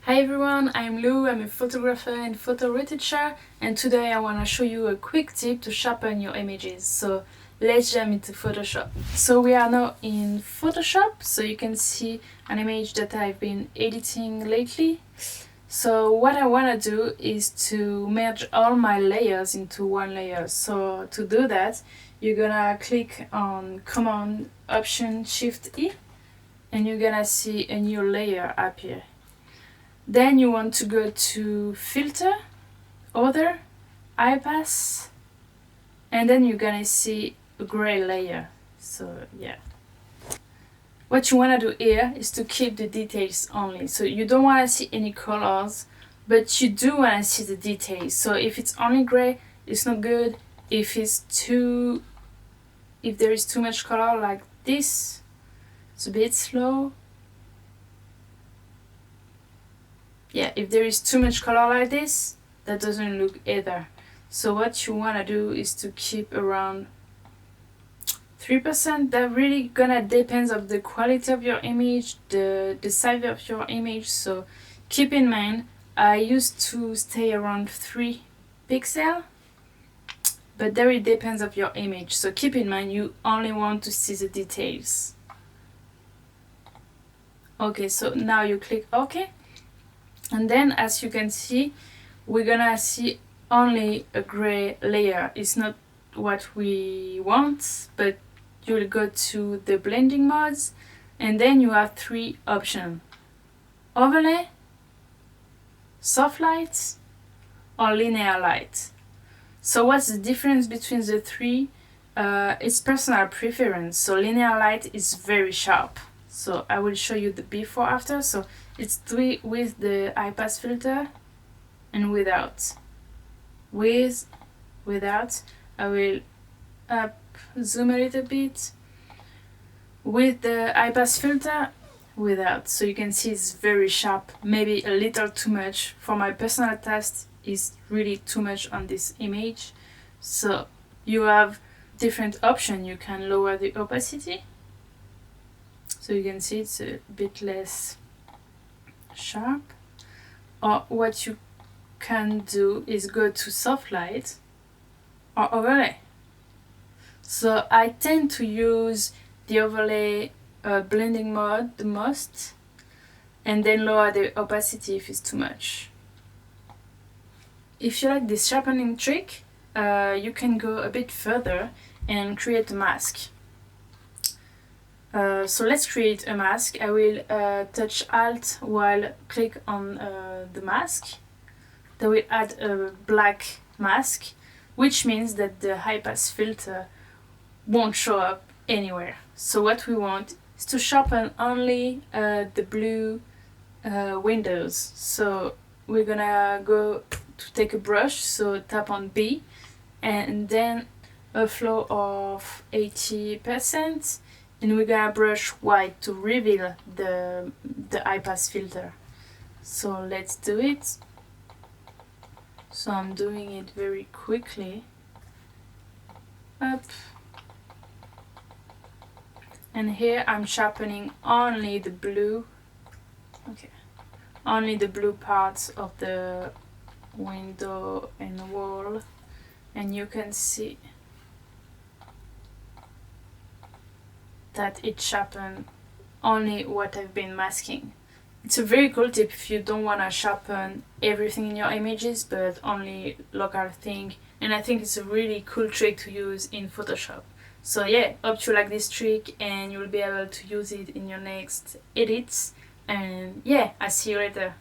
Hi everyone, I'm Lou, I'm a photographer and photo retoucher, and today I want to show you a quick tip to sharpen your images. So let's jump into Photoshop. So we are now in Photoshop, so you can see an image that I've been editing lately. So what I want to do is to merge all my layers into one layer. So to do that, you're gonna click on Command Option Shift E, and you're gonna see a new layer appear. Then you want to go to Filter, Other, IPass, and then you're gonna see a gray layer. So yeah. What you wanna do here is to keep the details only. So you don't wanna see any colors, but you do wanna see the details. So if it's only gray, it's not good. If there is too much color like this, it's a bit slow. Yeah, if there is too much color like this, that doesn't look either. So what you want to do is to keep around 3%. That really gonna depends of the quality of your image, the size of your image. So keep in mind, I used to stay around 3 pixels, but that really depends of your image. So keep in mind, you only want to see the details. Okay, so now you click OK. And then as you can see, we're gonna see only a gray layer. It's not what we want, but you'll go to the blending modes, and then you have 3 options: overlay, soft light, or linear light. So what's the difference between the 3? It's personal preference. So linear light is very sharp. So I will show you the before after. So it's 3 with the IPass filter and without. Without, I will zoom a little bit. With the IPass filter, without. So you can see it's very sharp, maybe a little too much. For my personal taste, it's really too much on this image. So you have different options. You can lower the opacity. So you can see it's a bit less sharp. Or what you can do is go to soft light or overlay. So I tend to use the overlay blending mode the most, and then lower the opacity if it's too much. If you like this sharpening trick, you can go a bit further and create a mask. So let's create a mask. I will touch Alt while click on the mask. That will add a black mask, which means that the IPass filter won't show up anywhere. So what we want is to sharpen only the blue windows. So we're gonna go to take a brush, so tap on B, and then a flow of 80%. And we're gonna brush white to reveal the IPass filter. So let's do it. So I'm doing it very quickly. Up. And here I'm sharpening only the blue. Okay. Only the blue parts of the window and wall. And you can see that it sharpened only what I've been masking. It's a very cool tip if you don't want to sharpen everything in your images, but only local thing. And I think it's a really cool trick to use in Photoshop. So yeah, hope you like this trick and you'll be able to use it in your next edits. And yeah, I'll see you later.